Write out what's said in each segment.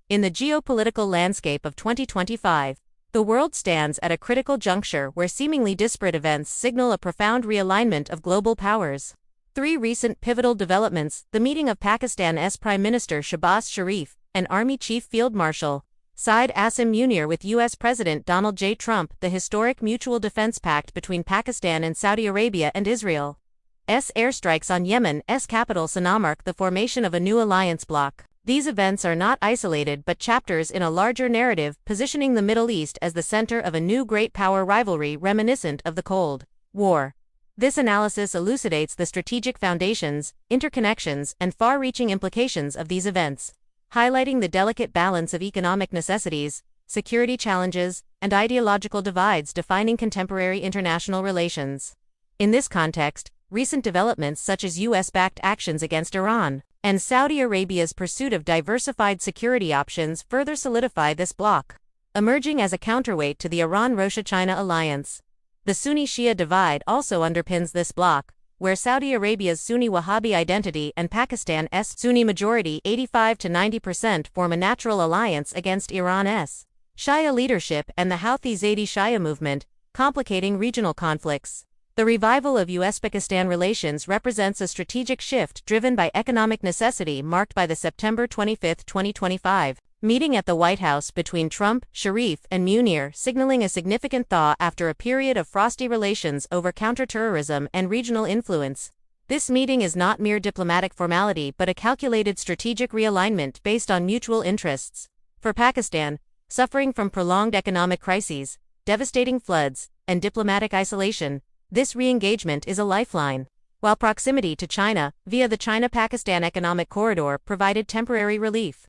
In the geopolitical landscape of 2025, the world stands at a critical juncture where seemingly disparate events signal a profound realignment of global powers. Three recent pivotal developments: the meeting of Pakistan's Prime Minister Shehbaz Sharif and Army Chief Field Marshal Syed Asim Munir with U.S. President Donald J. Trump, the historic mutual defense pact between Pakistan and Saudi Arabia and Israel's airstrikes on Yemen's capital Sanaa mark the formation of a new alliance bloc. These events are not isolated but chapters in a larger narrative, positioning the Middle East as the center of a new great power rivalry reminiscent of the Cold War. This analysis elucidates the strategic foundations, interconnections, and far-reaching implications of these events, highlighting the delicate balance of economic necessities, security challenges, and ideological divides defining contemporary international relations. In this context, recent developments such as U.S.-backed actions against Iran and Saudi Arabia's pursuit of diversified security options further solidify this bloc, emerging as a counterweight to the Iran-Russia-China alliance. The Sunni-Shia divide also underpins this bloc, where Saudi Arabia's Sunni Wahhabi identity and Pakistan's Sunni majority 85 to 90% form a natural alliance against Iran's Shia leadership and the Houthi Zaidi Shia movement, complicating regional conflicts. The revival of U.S.-Pakistan relations represents a strategic shift driven by economic necessity marked by the September 25, 2025, meeting at the White House between Trump, Sharif, and Munir, signaling a significant thaw after a period of frosty relations over counterterrorism and regional influence. This meeting is not mere diplomatic formality but a calculated strategic realignment based on mutual interests. For Pakistan, suffering from prolonged economic crises, devastating floods, and diplomatic isolation, this re-engagement is a lifeline, while proximity to China, via the China-Pakistan Economic Corridor, provided temporary relief.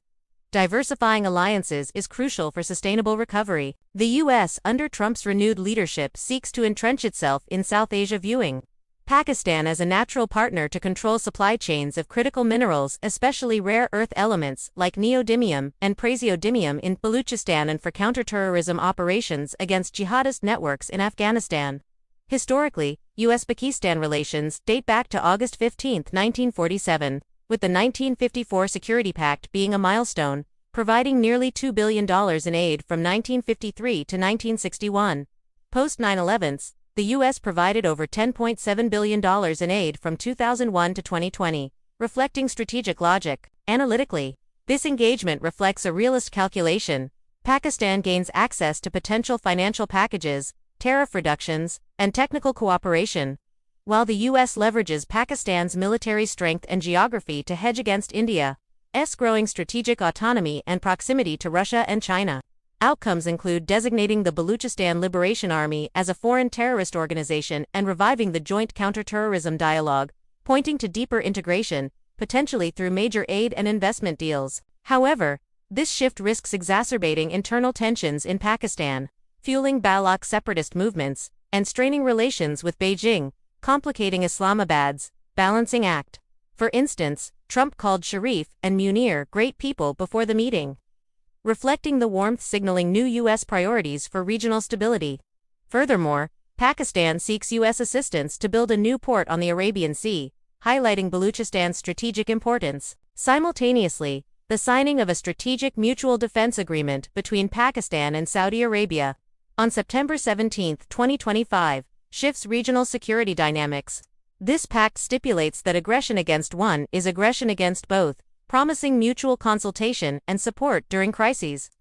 Diversifying alliances is crucial for sustainable recovery. The U.S., under Trump's renewed leadership, seeks to entrench itself in South Asia, viewing Pakistan as a natural partner to control supply chains of critical minerals, especially rare earth elements like neodymium and praseodymium in Baluchistan, and for counterterrorism operations against jihadist networks in Afghanistan. Historically, U.S.-Pakistan relations date back to August 15, 1947, with the 1954 Security Pact being a milestone, providing nearly $2 billion in aid from 1953 to 1961. Post 9/11, the U.S. provided over $10.7 billion in aid from 2001 to 2020, reflecting strategic logic. Analytically, this engagement reflects a realist calculation. Pakistan gains access to potential financial packages, tariff reductions, and technical cooperation, while the U.S. leverages Pakistan's military strength and geography to hedge against India's growing strategic autonomy and proximity to Russia and China. Outcomes include designating the Baluchistan Liberation Army as a foreign terrorist organization and reviving the joint counterterrorism dialogue, pointing to deeper integration, potentially through major aid and investment deals. However, this shift risks exacerbating internal tensions in Pakistan, fueling Baloch separatist movements, and straining relations with Beijing, complicating Islamabad's balancing act. For instance, Trump called Sharif and Munir great people before the meeting, reflecting the warmth signaling new U.S. priorities for regional stability. Furthermore, Pakistan seeks U.S. assistance to build a new port on the Arabian Sea, highlighting Baluchistan's strategic importance. Simultaneously, the signing of a strategic mutual defense agreement between Pakistan and Saudi Arabia on September 17, 2025, shifts regional security dynamics. This pact stipulates that aggression against one is aggression against both, promising mutual consultation and support during crises.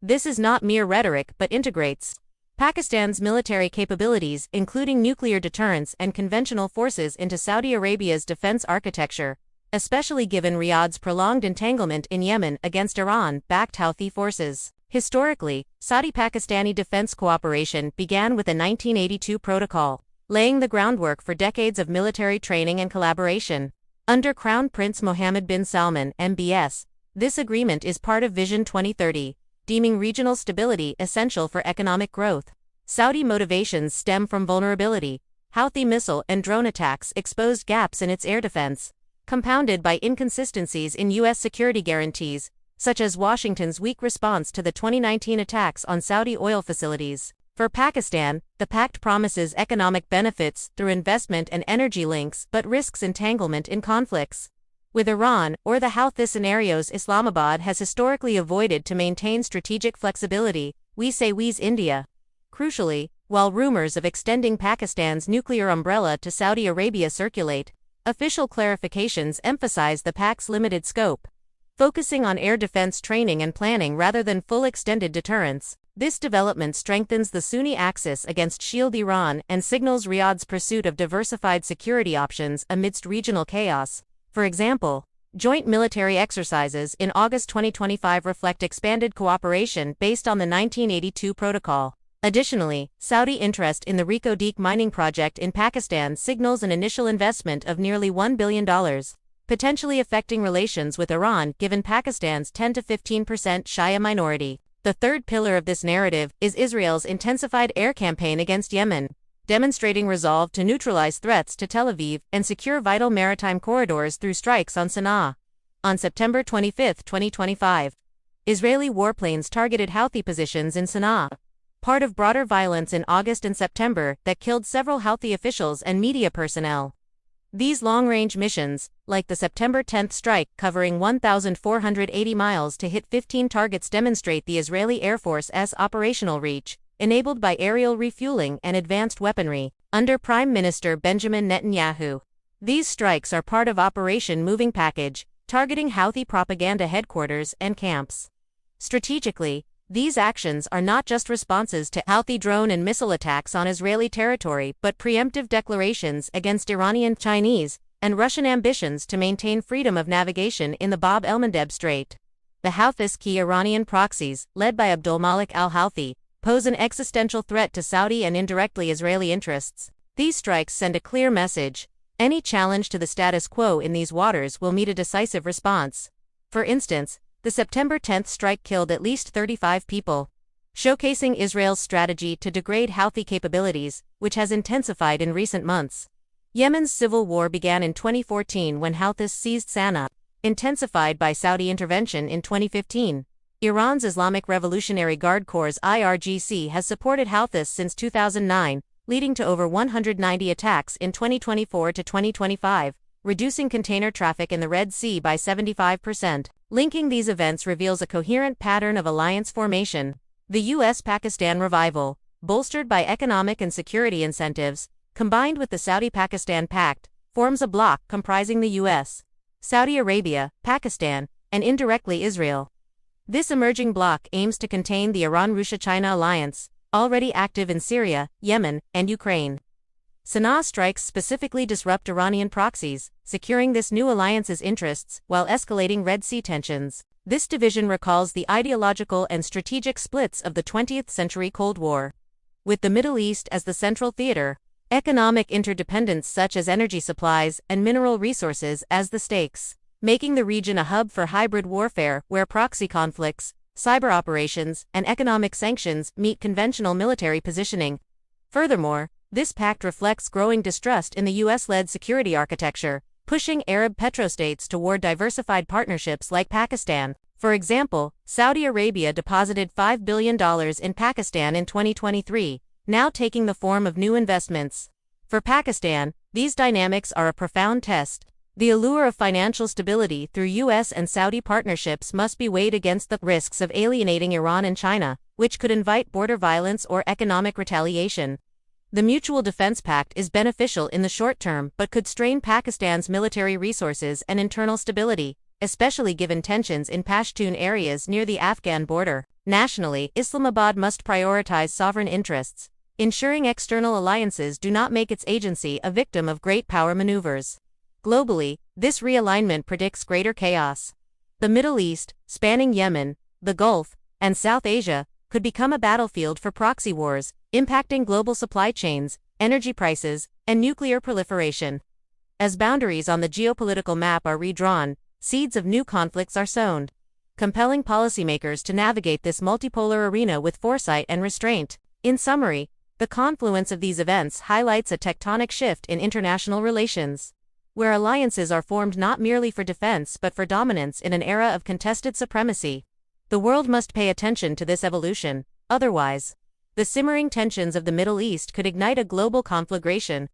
This is not mere rhetoric but integrates Pakistan's military capabilities, including nuclear deterrence and conventional forces, into Saudi Arabia's defense architecture, especially given Riyadh's prolonged entanglement in Yemen against Iran-backed Houthi forces. Historically, Saudi-Pakistani defense cooperation began with a 1982 protocol, laying the groundwork for decades of military training and collaboration. Under Crown Prince Mohammed bin Salman, MBS, this agreement is part of Vision 2030, deeming regional stability essential for economic growth. Saudi motivations stem from vulnerability. Houthi missile and drone attacks exposed gaps in its air defense, compounded by inconsistencies in U.S. security guarantees, such as Washington's weak response to the 2019 attacks on Saudi oil facilities. For Pakistan, the pact promises economic benefits through investment and energy links but risks entanglement in conflicts. With Iran or the Houthi scenarios, Islamabad has historically avoided to maintain strategic flexibility, we say we's India. Crucially, while rumors of extending Pakistan's nuclear umbrella to Saudi Arabia circulate, official clarifications emphasize the pact's limited scope, focusing on air defense training and planning rather than full extended deterrence. This development strengthens the Sunni axis against Shield Iran and signals Riyadh's pursuit of diversified security options amidst regional chaos. For example, joint military exercises in August 2025 reflect expanded cooperation based on the 1982 protocol. Additionally, Saudi interest in the Reko-Deek mining project in Pakistan signals an initial investment of nearly $1 billion, potentially affecting relations with Iran given Pakistan's 10 to 15% Shia minority. The third pillar of this narrative is Israel's intensified air campaign against Yemen, demonstrating resolve to neutralize threats to Tel Aviv and secure vital maritime corridors through strikes on Sana'a. On September 25, 2025, Israeli warplanes targeted Houthi positions in Sana'a, part of broader violence in August and September that killed several Houthi officials and media personnel. These long-range missions, like the September 10 strike covering 1,480 miles to hit 15 targets, demonstrate the Israeli Air Force's operational reach, enabled by aerial refueling and advanced weaponry, under Prime Minister Benjamin Netanyahu. These strikes are part of Operation Moving Package, targeting Houthi propaganda headquarters and camps. Strategically, these actions are not just responses to Houthi drone and missile attacks on Israeli territory but preemptive declarations against Iranian, Chinese, and Russian ambitions to maintain freedom of navigation in the Bab el-Mandeb Strait. The Houthis, key Iranian proxies, led by Abdulmalik al-Houthi, pose an existential threat to Saudi and indirectly Israeli interests. These strikes send a clear message: any challenge to the status quo in these waters will meet a decisive response. For instance, the September 10 strike killed at least 35 people, showcasing Israel's strategy to degrade Houthi capabilities, which has intensified in recent months. Yemen's civil war began in 2014 when Houthis seized Sana'a, intensified by Saudi intervention in 2015. Iran's Islamic Revolutionary Guard Corps (IRGC) has supported Houthis since 2009, leading to over 190 attacks in 2024 to 2025, reducing container traffic in the Red Sea by 75%. Linking these events reveals a coherent pattern of alliance formation. The U.S.-Pakistan revival, bolstered by economic and security incentives, combined with the Saudi-Pakistan Pact, forms a bloc comprising the U.S., Saudi Arabia, Pakistan, and indirectly Israel. This emerging bloc aims to contain the Iran-Russia-China alliance, already active in Syria, Yemen, and Ukraine. Sana'a strikes specifically disrupt Iranian proxies, securing this new alliance's interests while escalating Red Sea tensions. This division recalls the ideological and strategic splits of the 20th century Cold War. With the Middle East as the central theater, economic interdependence such as energy supplies and mineral resources as the stakes, making the region a hub for hybrid warfare where proxy conflicts, cyber operations, and economic sanctions meet conventional military positioning. Furthermore, this pact reflects growing distrust in the U.S.-led security architecture, pushing Arab petrostates toward diversified partnerships like Pakistan. For example, Saudi Arabia deposited $5 billion in Pakistan in 2023, now taking the form of new investments. For Pakistan, these dynamics are a profound test. The allure of financial stability through U.S. and Saudi partnerships must be weighed against the risks of alienating Iran and China, which could invite border violence or economic retaliation. The Mutual Defense Pact is beneficial in the short term but could strain Pakistan's military resources and internal stability, especially given tensions in Pashtun areas near the Afghan border. Nationally, Islamabad must prioritize sovereign interests, ensuring external alliances do not make its agency a victim of great power maneuvers. Globally, this realignment predicts greater chaos. The Middle East, spanning Yemen, the Gulf, and South Asia, could become a battlefield for proxy wars, impacting global supply chains, energy prices, and nuclear proliferation. As boundaries on the geopolitical map are redrawn, seeds of new conflicts are sown, compelling policymakers to navigate this multipolar arena with foresight and restraint. In summary, the confluence of these events highlights a tectonic shift in international relations, where alliances are formed not merely for defense but for dominance in an era of contested supremacy. The world must pay attention to this evolution, otherwise, the simmering tensions of the Middle East could ignite a global conflagration,